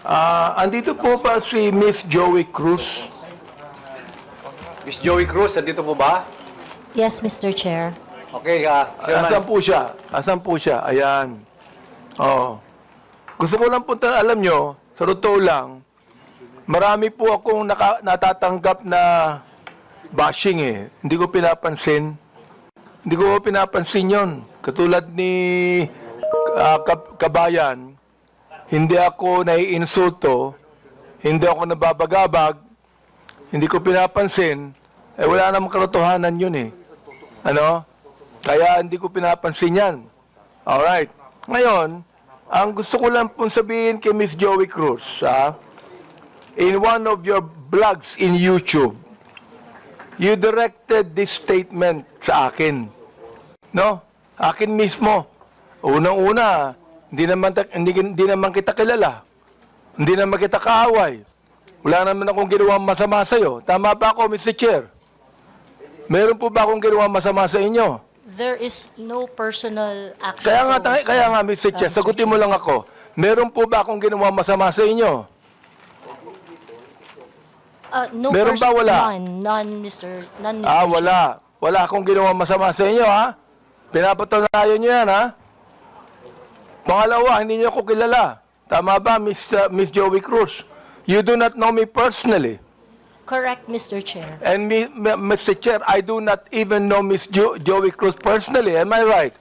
Andito po ba si Miss Joey Cruz? Miss Joey Cruz, andito po ba? Yes, Mr. Chair. Okay, Asan Chairman. po siya? Asan po siya? Ayan. Oo. Gusto ko lang po alam nyo, sa totoo lang, marami po akong natatanggap na bashing eh. Hindi ko pinapansin. Hindi ko pinapansin yon. Katulad ni Kabayan, hindi ako naiinsulto, hindi ako nababagabag, hindi ko pinapansin, wala namang katotohanan yun eh. Ano? Kaya hindi ko pinapansin yan. Alright. Ngayon, ang gusto ko lang pong sabihin kay Miss Joey Cruz, in one of your blogs in YouTube, you directed this statement sa akin. No? Akin mismo. Unang-una, hindi naman kita kilala. Hindi naman kita kaaway. Wala naman akong ginawang masama sa'yo. Tama ba ako, Mr. Chair? Meron po ba akong ginawang masama sa inyo? There is no personal action. Kaya nga, Mr. Chair, sagutin mo lang ako. Meron po ba akong ginawang masama sa inyo? No Meron ba, wala? None, Mr. Chair. Wala. Wala akong ginawang masama sa inyo, ha? Pinapatunayan nyo yan, ha? Pangalawa, hindi nyo ako kilala. Tama ba, Miss Joey Cruz? You do not know me personally. Correct, Mr. Chair. And Mr. Chair, I do not even know Miss Joey Cruz personally. Am I right?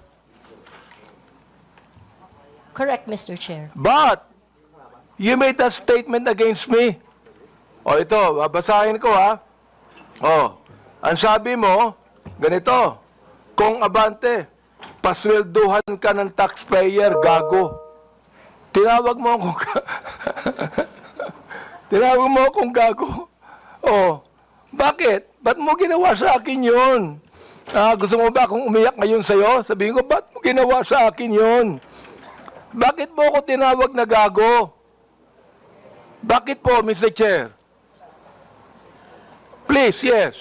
Correct, Mr. Chair. But, you made a statement against me. O ito, babasahin ko ha. O, ang sabi mo, ganito, kung abante, paswelduhan ka ng taxpayer, gago. Tinawag mo akong tinawag mo akong gago. O, bakit? Ba't mo ginawa sa akin yun? Gusto mo ba akong umiyak ngayon sa'yo? Sabihin ko, ba't mo ginawa sa akin yun? Bakit mo ako tinawag na gago? Bakit po, Mr. Chair? Please, yes.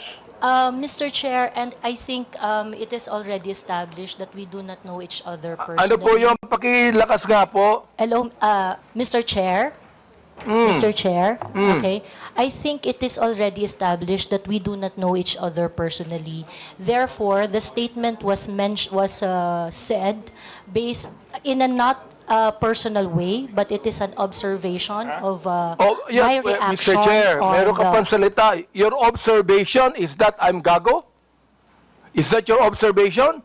Mr. Chair, and I think it is already established that we do not know each other personally. Ano po yung pakilakas nga po? Hello, Mr. Chair? Mr. Chair? Okay. I think it is already established that we do not know each other personally. Therefore, the statement was said based in a not personal way, but it is an observation of my reaction Mr. Chair, on meron ka pang salita. Your observation is that I'm gago? Is that your observation?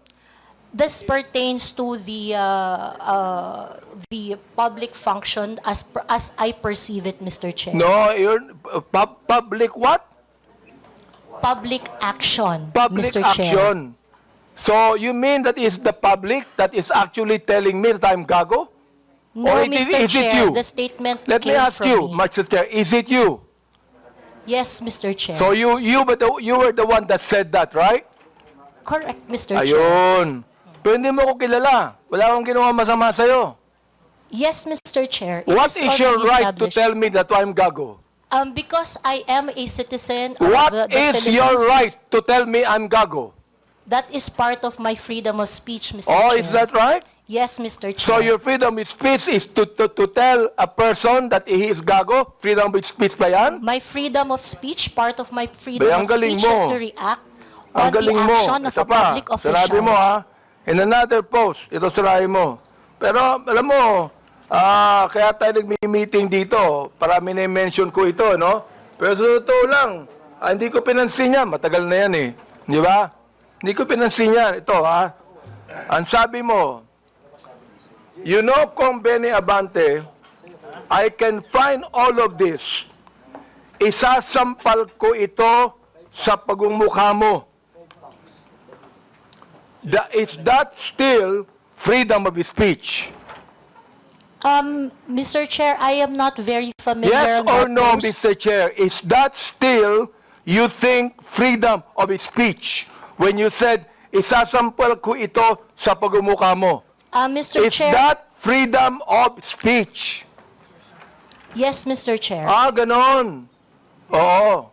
This pertains to the public function as I perceive it, Mr. Chair. No, you're public what? Public action, Public Mr. Chair. action. So you mean that is the public that is actually telling me that I'm gago? No, Or Mr. is it Chair, you? the statement Let me came ask from you, me. Mr. Chair, is it you? Yes, Mr. Chair. So you were the one that said that, right? Correct, Mr. Chair. Ayun. Pero hindi mo ko kilala. Wala akong ginawa masama sa'yo. Yes, Mr. Chair. What is your already right to established. tell me that I'm gago? Because I am a citizen of What the is your Philippines. right to tell me I'm gago? That is part of my freedom of speech, Mr. Oh, Chair. is that right? Yes, Mr. Chair. So your freedom of speech is to tell a person that he is gago? Freedom of speech ba yan? My freedom of speech, part of my freedom Ang of galing speech mo. is to react Ang on the galing mo. action of Ito a public pa, official. sinabi mo ha, in another post, ito sirahin mo. Pero alam mo, kaya tayo nagmi-meeting dito, parami na-mention ko ito, no? Pero sa totoo lang, hindi ko pinansin yan, matagal na yan eh. Di ba? Hindi ko pinansin yan. Ito ha, ang sabi mo, you know, Kong Benny Abante, I can find all of this. Isasampal ko ito sa pagmumukha mo. Is that still freedom of speech? Mr. Chair, I am not very familiar Yes with or that no, post. Mr. Chair? Is that still, you think, freedom of speech? When you said, isasampal ko ito sa pagmumukha mo. Mr. Is Chair, that freedom of speech? yes, Mr. Chair. Ganon. Oo.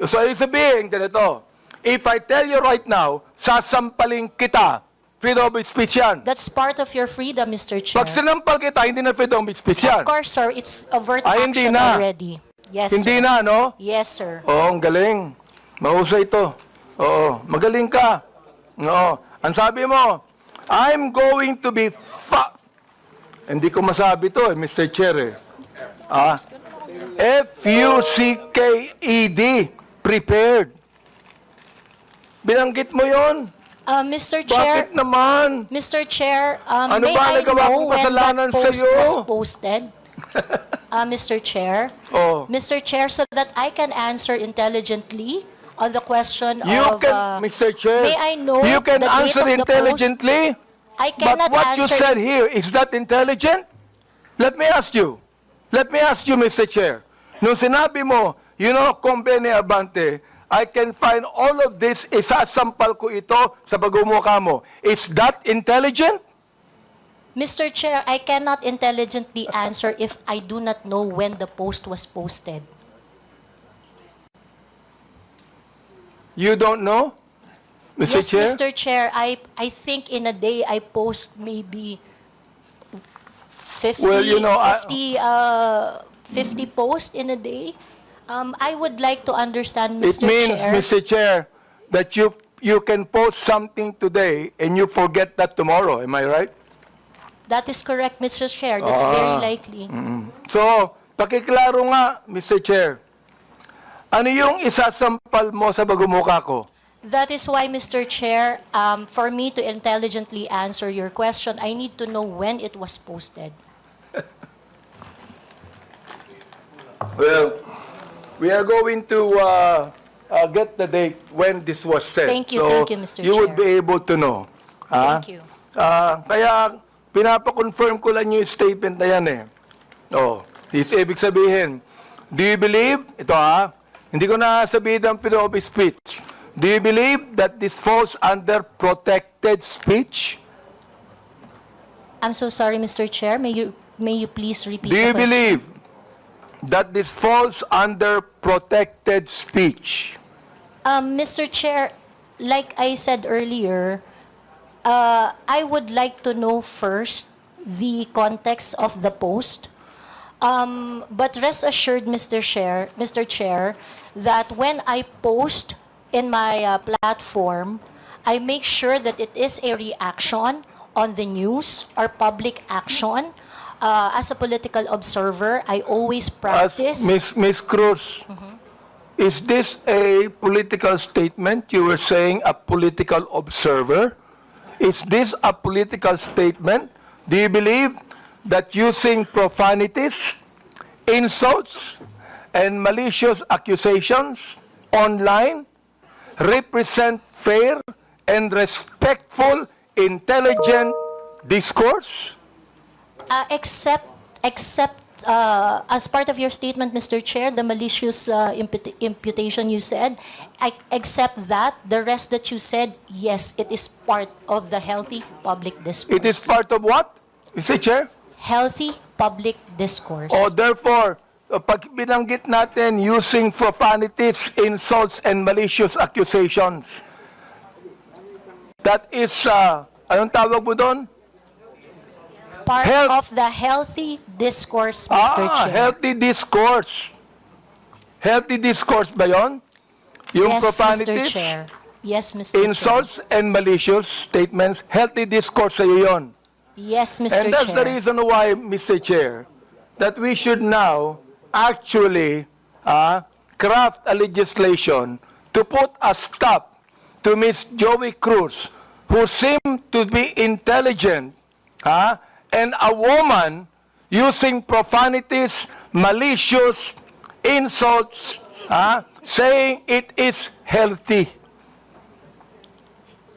So, ibig sabihin, ganito. If I tell you right now, sasampalin kita freedom of speech yan. That's part of your freedom, Mr. Chair. Pag sinampal kita, hindi na freedom of speech yan. Of course, sir. It's overt Ay, hindi action na. already. Yes, Hindi sir. na, no? Yes, sir. Oo, ang galing. Mahusay ito. Oo, magaling ka. Oo. Ang sabi mo, I'm going to be Hindi ko masabi to, Mr. Chair. F-U-C-K-E-D. Prepared. Binanggit mo yon? Mr. Chair, Bakit naman? Mr. Chair, Ano may ba I nagawa kong know when kasalanan that post sa'yo? was posted? Mr. Chair? Oh. Mr. Chair, so that I can answer intelligently on the question You of... can, Mr. Chair, may I know you can the date answer of the intelligently, I but cannot what you answer... said here, is that intelligent? Let me ask you, Mr. Chair. Nung sinabi mo, Convene Abante, I can find all of this, isasampal ko ito sa pagmumukha mo. Is that intelligent? Mr. Chair, I cannot intelligently answer if I do not know when the post was posted. You don't know, Mr. Yes, Chair? Mr. Chair, I think in a day I post maybe 50, Well, 50 posts in a day. I would like to understand, It Mr. means, Chair. Mr. Chair, that you can post something today and you forget that tomorrow. Am I right? That is correct, Mr. Chair. That's very likely. So, pakiklaro nga, Mr. Chair. Ano yung isasampal mo sa pagmumukha ko? That is why, Mr. Chair, for me to intelligently answer your question, I need to know when it was posted. Well, we are going to get the date when this was said. Thank you, Mr. You would Chair. be able to know. Thank you. Kaya, pinapakonfirm ko lang yung statement na yan eh. Ibig sabihin, do you believe, hindi ko na sabihin ang freedom of speech. Do you believe that this falls under protected speech? I'm so sorry, Mr. Chair. May you please repeat Do the you question? believe that this falls under protected speech? Mr. Chair, like I said earlier, I would like to know first the context of the post. But rest assured, Mr. Chair, that when I post in my platform, I make sure that it is a reaction on the news or public action. As a political observer, I always practice. Miss Cruz, is this a political statement? You were saying a political observer. Is this a political statement? Do you believe that using profanities, insults, and malicious accusations online represent fair and respectful, intelligent discourse? Except as part of your statement, Mr. Chair, the malicious imputation you said, except that, the rest that you said, yes, it is part of the healthy public discourse. It is part of what, Mr. Chair? Healthy public discourse. Therefore, pag binanggit natin using profanities, insults, and malicious accusations, that is, anong tawag mo doon? Part of the healthy discourse, Mr. Chair. Healthy discourse. Healthy discourse ba yon? Yung Yes, Mr. profanities, Chair. Yes, Mr. insults, and malicious statements, healthy discourse sa'yo yun. Chair. Yes, Mr. And that's Chair. the reason why, Mr. Chair, that we should now actually craft a legislation to put a stop to Ms. Joey Cruz, who seemed to be intelligent, and a woman using profanities, malicious insults, saying it is healthy.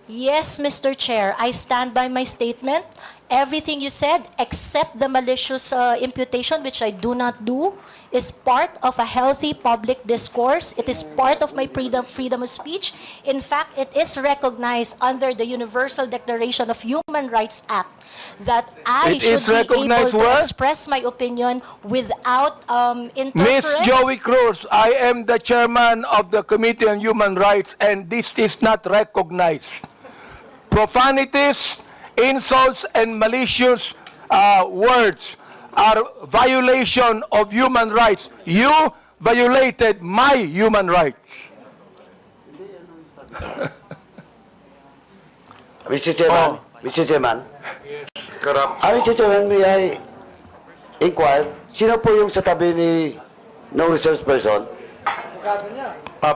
Yes, Mr. Chair, I stand by my statement. Everything you said, except the malicious imputation, which I do not do, is part of a healthy public discourse. It is part of my freedom of speech. In fact, it is recognized under the Universal Declaration of Human Rights Act that I It is should be able recognized to where? express my opinion without Miss interference. Joey Cruz, I am the chairman of the Committee on Human Rights, and this is not recognized. profanities, insults, and malicious words are violation of human rights. You violated my human rights. Mr. Chairman, Mr. Chairman, Mr. Chairman, may I inquire, sino po yung sa tabi ni no resource person?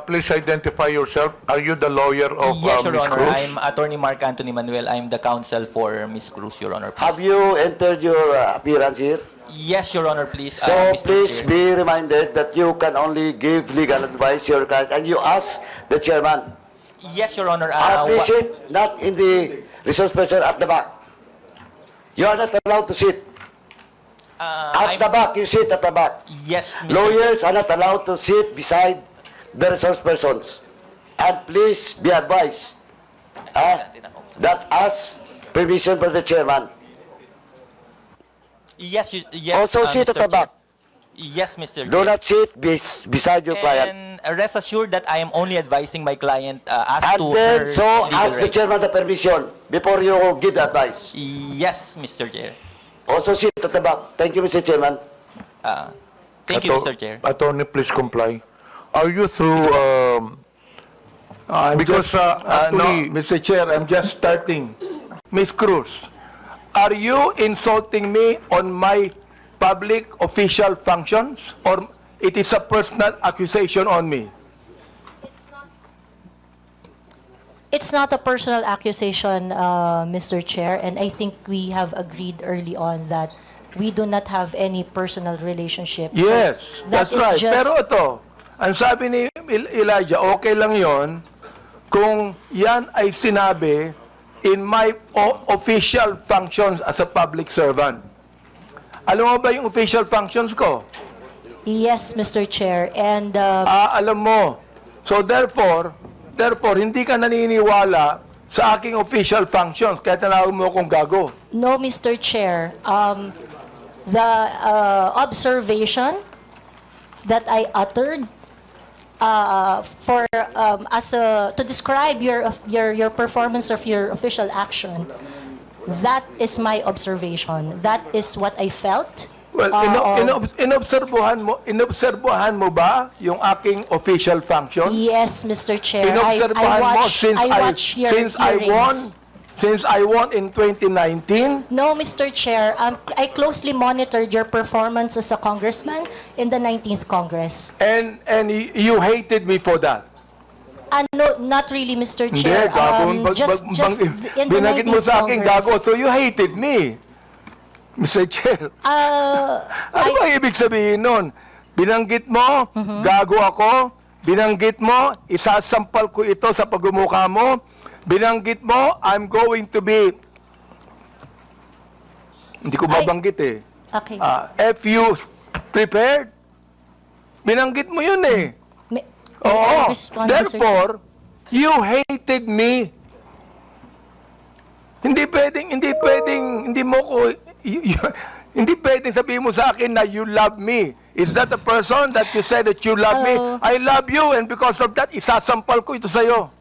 Please identify yourself. Are you the lawyer of Yes, Your Ms. Honor. Cruz? I'm Attorney Mark Anthony Manuel. I'm the counsel for Ms. Cruz, Your Honor. Have you entered your appearance here? Yes, Your Honor, please. So Mr. please Chair. be reminded that you can only give legal advice to your client and you ask the chairman. Yes, Your Honor. Please sit not in the resource person at the back. You are not allowed to sit. At the back, you sit at the back. Yes, Mr. Lawyers are not allowed to sit beside the resource persons. And please be advised that ask permission from the chairman. Yes, yes. Also sit Mr. at the Chair. back. Yes, Mr. Do Chair. not sit beside your client. And rest assured that I am only advising my client as And to then, her so legal ask the rights. chairman the permission before you give the advice. Yes, Mr. Chair. Also sit at the back. Thank you, Mr. Chairman. Thank you, Mr. Chair. Attorney, please comply. Are you through, because no, actually, Mr. Chair, I'm just starting. Ms. Cruz, are you insulting me on my public official functions, or it is a personal accusation on me? It's not a personal accusation, Mr. Chair, and I think we have agreed early on that we do not have any personal relationship. So Yes, that that's is right. just- Pero ito, ang sabi ni Elijah, okay lang yon kung yan ay sinabi in my official functions as a public servant. Alam mo ba yung official functions ko? Yes, Mr. Chair, and Alam mo. So therefore, hindi ka naniniwala sa aking official functions, kaya tinawag mo akong gago. no, Mr. Chair, the observation that I uttered to describe your performance of your official action, that is my observation. That is what I felt. Well, inobserbuhan mo ba yung aking official functions? Yes, Mr. Chair. Inobserbuhan mo I watch your hearings. Since I won in 2019? No, Mr. Chair. I closely monitored your performance as a congressman in the 19th Congress. And you hated me for that. No, not really, Mr. Hindi, Chair. gago. Just in the Binagit mo 19th sa akin Congress. gago, so you hated me. Mr. Chair. Ano ba ibig sabihin nun? Binanggit mo, gago ako. Binanggit mo, isasampal ko ito sa pagmumukha mo. Binanggit mo, I'm going to be... Hindi ko babanggit eh. Okay. If you prepared, binanggit mo yun eh. May I Oo. respond, Mr. Chair? Therefore, you hated me. Hindi pwedeng sabihin mo sa akin na you love me. Is that the person that you said that you love me? I love you, and because of that, isasampal ko ito sa'yo.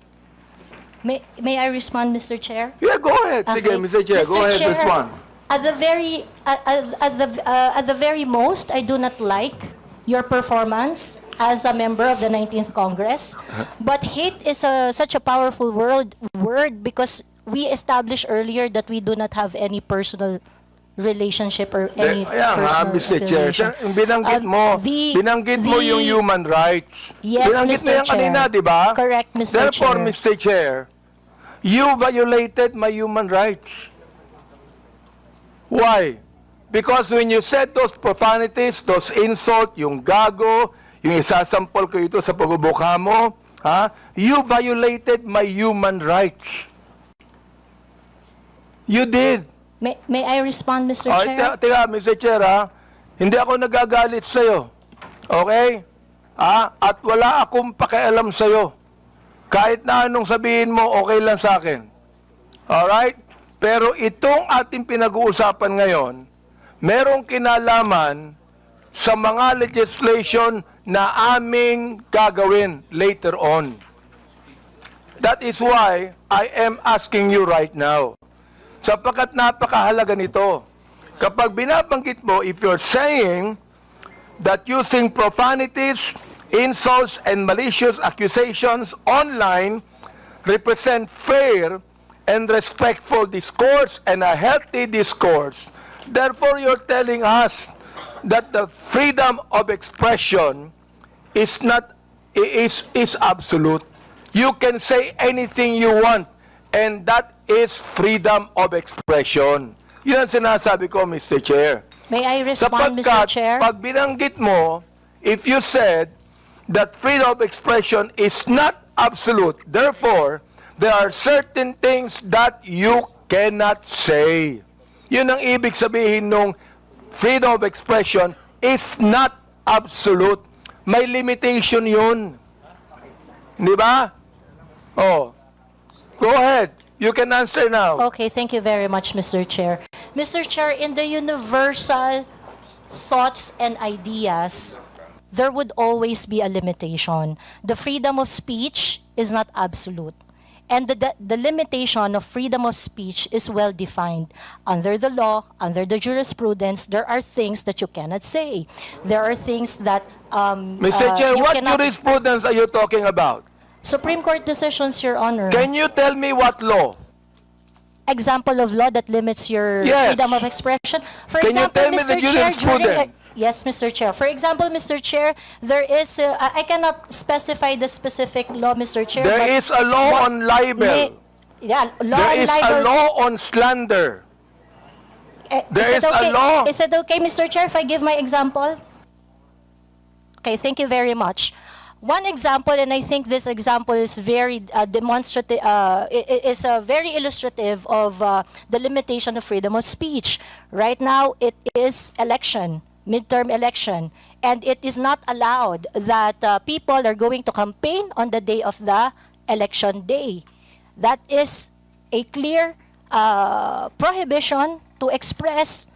May I respond, Mr. Chair? Yeah, go ahead. Sige, Okay. Mr. Chair, go ahead, respond. At the very most, I do not like your performance as a member of the 19th Congress. But hate is such a powerful word because we established earlier that we do not have any personal relationship or any Kaya nga, personal Mr. Chair, affiliation. binanggit mo yung human rights. Yes, Binanggit Mr. mo yan Chair. kanina, di ba? Correct, Mr. Therefore, Chair. Mr. Chair, you violated my human rights. Why? Because when you said those profanities, those insults, yung gago, yung isasampol ko ito sa pagbubuka mo, you violated my human rights. You did. May I respond, Mr. Chair? Teka, Mr. Chair, hindi ako nagagalit sa'yo. Okay? At wala akong pakialam sa'yo. Kahit na anong sabihin mo, okay lang sa akin. Alright? Pero itong ating pinag-uusapan ngayon, merong kinalaman sa mga legislation na aming gagawin later on. That is why I am asking you right now. Sapagkat napakahalaga nito. Kapag binabanggit mo, if you're saying that using profanities, insults, and malicious accusations online represent fair and respectful discourse and a healthy discourse, therefore you're telling us that the freedom of expression is absolute. You can say anything you want, and that is freedom of expression. Yun ang sinasabi ko, Mr. Chair. May I respond, Mr. Sapagkat, Chair? pag binanggit mo, if you said that freedom of expression is not absolute, therefore, there are certain things that you cannot say. Yun ang ibig sabihin nung freedom of expression is not absolute. May limitation yun. Di ba? Oh. Go ahead. You can answer now. Okay, thank you very much, Mr. Chair. Mr. Chair, in the universal thoughts and ideas, there would always be a limitation. The freedom of speech is not absolute. And the limitation of freedom of speech is well defined. Under the law, under the jurisprudence, there are things that you cannot say. There are things that Mr. Chair, you what cannot- jurisprudence are you talking about? Supreme Court decisions, Your Honor. Can you tell me what law? Example of law that limits your Yes. freedom of expression. For Can you example, tell me Mr. the Chair, jurisprudence? yes, Mr. Chair. For example, Mr. Chair, there is, I cannot specify the specific law, Mr. Chair. There but is a law on libel. Yeah, law There on is libel. a law on slander. there Is it is a okay? law. Is it okay, Mr. Chair, if I give my example? Okay, thank you very much. One example, and I think this example is very demonstrative, is very illustrative of the limitation of freedom of speech. Right now, it is election, midterm election, and it is not allowed that people are going to campaign on the day of the election day. That is a clear prohibition to express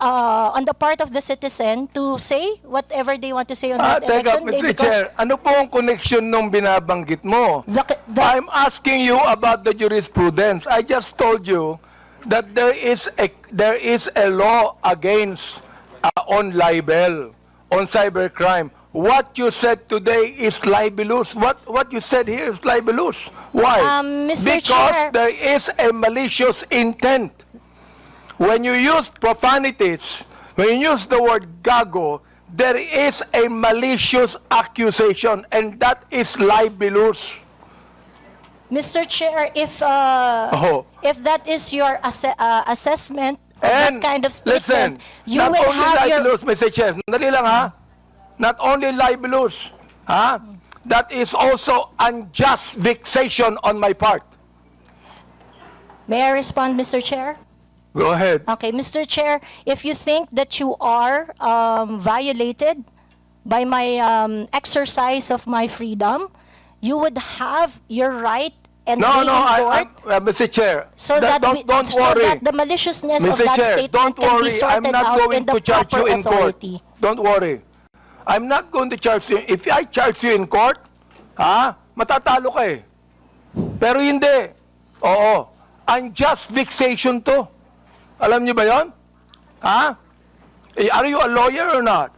on the part of the citizen to say whatever they want to say on that Teka, election day. Mr. Chair, ano po ang connection nung binabanggit mo? I'm asking you about the jurisprudence. I just told you that there is a law against on libel, on cybercrime. What you said today is libelous. What you said here is libelous. Why? Mr. Because Chair. there is a malicious intent. When you use profanities, when you use the word gago, there is a malicious accusation, and that is libelous. Mr. Chair, if Oh. if that is your assessment of And that kind of listen, statement, you not will only have your... libelous, Mr. Chair, dali lang ha, not only libelous, ha, that is also unjust vexation on my part. May I respond, Mr. Chair? Go ahead. Okay, Mr. Chair, if you think that you are violated by my exercise of my freedom, you would have your right and No, be no, in court Mr. Chair, so that, don't so worry. that the maliciousness of Mr. that Chair, statement don't can be worry. I'm sorted not out going in the to charge you proper in court. authority. Don't worry. I'm not going to charge you. If I charge you in court, matatalo ka eh. Pero hindi. Oo. Unjust vexation to. Alam niyo ba yon? Are you a lawyer or not?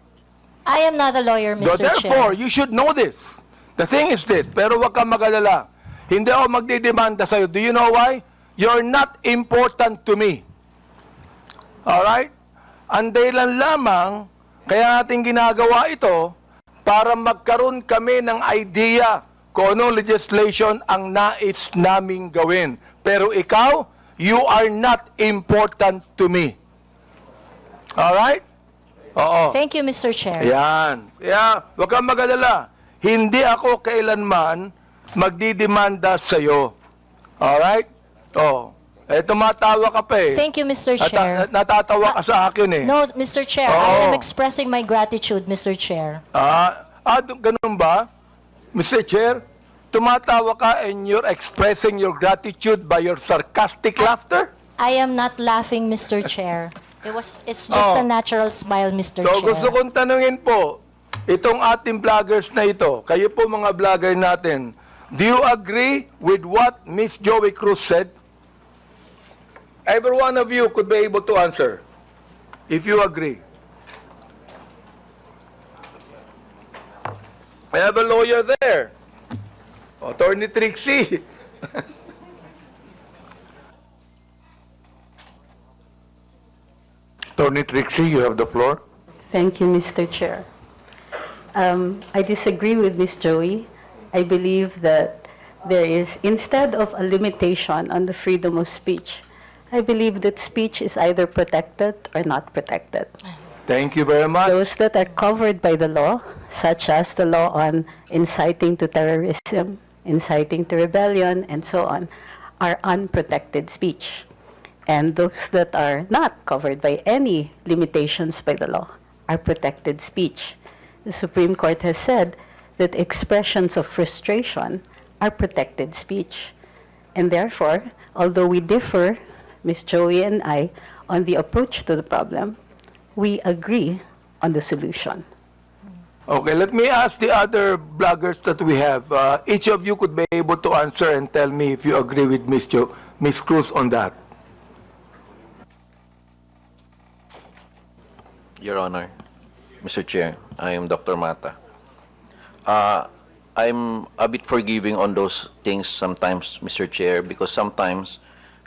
I am not a lawyer, So Mr. therefore, Chair. you should know this. The thing is this, pero wag kang mag-alala. Hindi ako magdidemanda sa'yo. Do you know why? You're not important to me. Alright? Ang dahilan lamang, kaya natin ginagawa ito, para magkaroon kami ng idea kung anong legislation ang nais naming gawin. Pero ikaw, you are not important to me. Alright? Oo. Thank you, Mr. Chair. Yan. Yeah, wag kang mag-alala. Hindi ako kailanman magdidemanda sa'yo. Alright? Oh. Tumatawa ka pa eh. Thank you, Mr. Chair. Natatawa ka sa akin eh. No, Mr. Chair, Oo. I am expressing my gratitude, Mr. Chair. Ganun ba? Mr. Chair, tumatawa ka and you're expressing your gratitude by your sarcastic laughter? I am not laughing, Mr. Chair. It's just a natural smile, Mr. So Chair. gusto kong tanungin po, itong ating vloggers na ito, kayo po mga vlogger natin, Do you agree with what Miss Joey Cruz said? Every one of you could be able to answer if you agree. I have a lawyer there. Attorney Trixie. Attorney Trixie, you have the floor. Thank you, Mr. Chair. I disagree with Ms. Joey. I believe that there is, instead of a limitation on the freedom of speech, I believe that speech is either protected or not protected. Thank you very much. Those that are covered by the law, such as the law on inciting to terrorism, inciting to rebellion, and so on, are unprotected speech. And those that are not covered by any limitations by the law are protected speech. The Supreme Court has said that expressions of frustration are protected speech. And therefore, although we differ, Ms. Joey and I, on the approach to the problem, we agree on the solution. Okay, let me ask the other bloggers that we have. Each of you could be able to answer and tell me if you agree with Ms. Cruz on that. Your Honor, Mr. Chair, I am Dr. Mata. I'm a bit forgiving on those things sometimes, Mr. Chair, because sometimes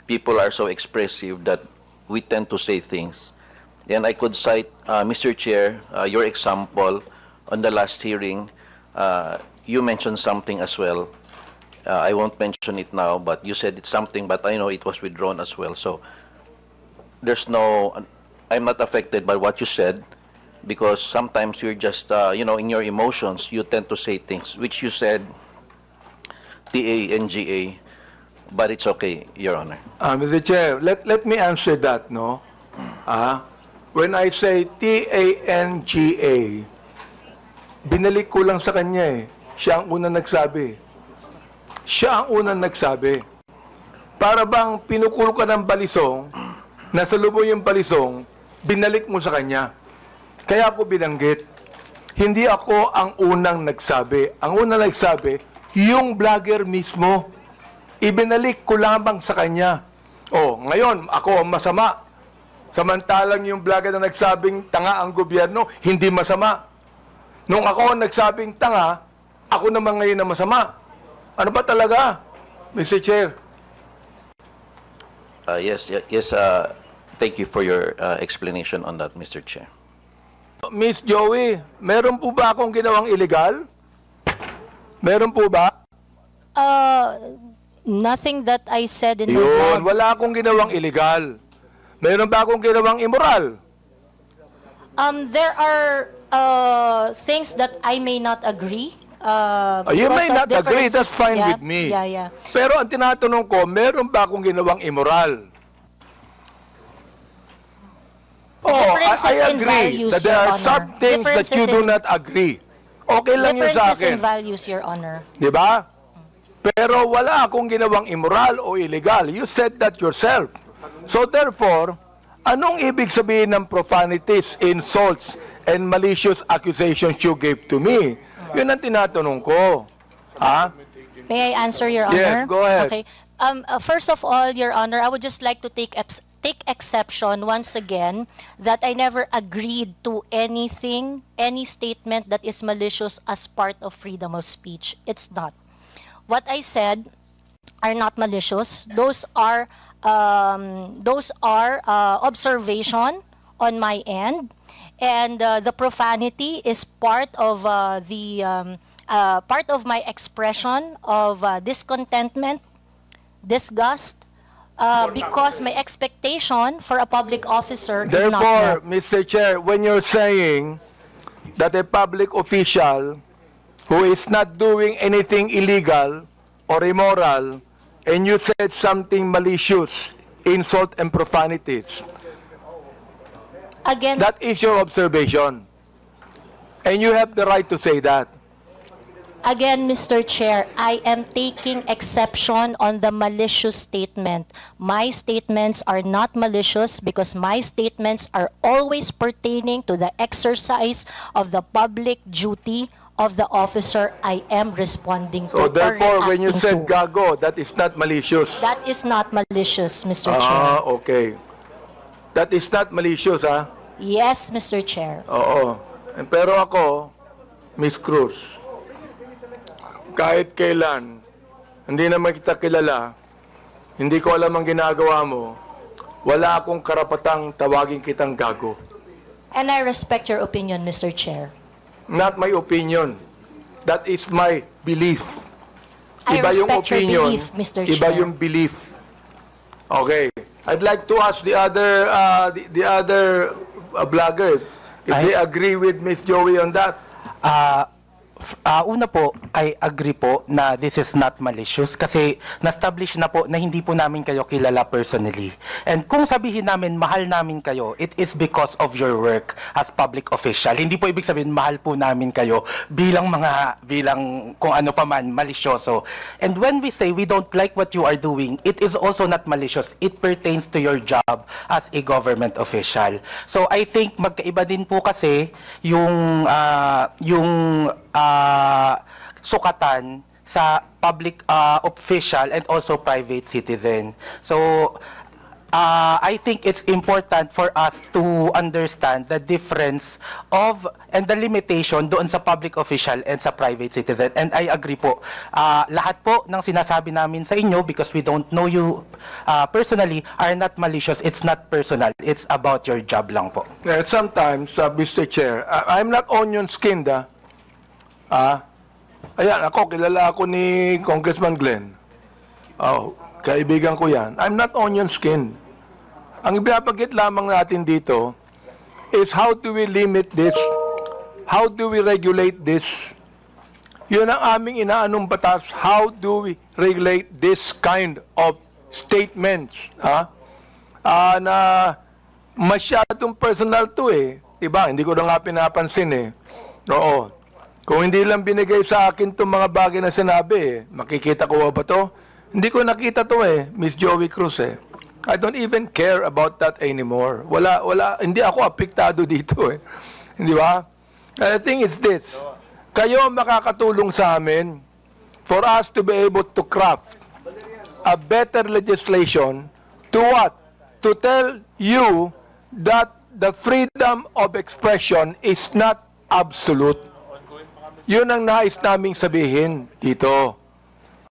people are so expressive that we tend to say things. Then I could cite, Mr. Chair, your example on the last hearing. You mentioned something as well. I won't mention it now, but you said it's something, but I know it was withdrawn as well. So there's no, I'm not affected by what you said, because sometimes you're just, in your emotions, you tend to say things, which you said, T-A-N-G-A, but it's okay, Your Honor. Mr. Chair, let me answer that, no? When I say T-A-N-G-A, binalik ko lang sa kanya eh. Siya ang unang nagsabi. Siya ang unang nagsabi. Para bang pinukul ka ng balisong, nasa lubong yung balisong, binalik mo sa kanya. Kaya ako binanggit. Hindi ako ang unang nagsabi. Ang unang nagsabi, yung vlogger mismo. Ibinalik ko lamang sa kanya. Oh, ngayon, ako ang masama. Samantalang yung vlogger na nagsabing tanga ang gobyerno, hindi masama. Nung ako ang nagsabing tanga, ako naman ngayon na masama. Ano ba talaga, Mr. Chair? Yes, thank you for your explanation on that, Mr. Chair. Miss Joey, meron po ba akong ginawang illegal? Meron po ba? Nothing that I said in my Yun, blog. wala akong ginawang illegal. Meron ba akong ginawang immoral? There are things that I may not agree. You because may of not agree, differences. that's fine Yeah, with me. Yeah. Pero ang tinatanong ko, meron ba akong ginawang immoral? Oh, Differences I in agree values, that there Your are some Honor. things that you do not agree. Okay lang yun sa Differences in akin. values, Your Honor. Di ba? Pero wala akong ginawang immoral o illegal. You said that yourself. So therefore, anong ibig sabihin ng profanities, insults, and malicious accusations you gave to me? Yun ang tinatanong ko. Ha? May I answer, Your Yes, Honor? go ahead. Okay. First of all, Your Honor, I would just like to take exception once again that I never agreed to anything, any statement that is malicious as part of freedom of speech. It's not. What I said are not malicious. Those are observation on my end, and the profanity is part of part of my expression of discontentment, disgust, because my expectation for a public officer is not Therefore, met. Mr. Chair, when you're saying that a public official who is not doing anything illegal or immoral, and you said something malicious, insult and profanities, Again, that is your observation. And you have the right to say that. Again, Mr. Chair, I am taking exception on the malicious statement. My statements are not malicious because my statements are always pertaining to the exercise of the public duty of the officer I am responding So to. or therefore, when you reacting said to. gago, that is not malicious. That is not malicious, Mr. Ah, Chair. okay. That is not malicious, ha? Yes, Mr. Chair. Oo. Pero ako, Miss Cruz, kahit kailan, hindi naman kita kilala, hindi ko alam ang ginagawa mo, wala akong karapatang tawagin kitang gago. And I respect your opinion, Mr. Chair. Not my opinion. That is my belief. I Iba yung respect your opinion, belief, Mr. iba Chair. yung belief. Okay. I'd like to ask the other vlogger if they agree with Miss Joey on that. Una po, I agree po na this is not malicious kasi na-establish na po na hindi po namin kayo kilala personally. And kung sabihin namin mahal namin kayo, it is because of your work as public official. Hindi po ibig sabihin mahal po namin kayo bilang kung ano pa man, malisyoso. And when we say we don't like what you are doing, it is also not malicious. It pertains to your job as a government official. So I think magkaiba din po kasi yung sukatan sa public official and also private citizen. So, I think it's important for us to understand the difference of and the limitation doon sa public official and sa private citizen. And I agree po. Lahat po ng sinasabi namin sa inyo, because we don't know you personally, are not malicious. It's not personal. It's about your job lang po. Sometimes, Mr. Chair, I'm not onion-skinned, ayan, kilala ako ni Congressman Glenn. Oh, kaibigan ko yan. I'm not onion-skinned. Ang ibinabagit lamang natin dito is how do we limit this? How do we regulate this? Yun ang aming inaanong batas. How do we regulate this kind of statements? Na masyadong personal to eh. Diba? Hindi ko na nga pinapansin eh. Oo. Kung hindi lang binigay sa akin itong mga bagay na sinabi eh, makikita ko ba to? Hindi ko nakita to eh, Miss Joey Cruz eh. I don't even care about that anymore. Hindi ako apektado dito eh. Hindi ba? The thing is this, kayo makakatulong sa amin for us to be able to craft a better legislation to what? To tell you that the freedom of expression is not absolute. Yun ang nais naming sabihin dito.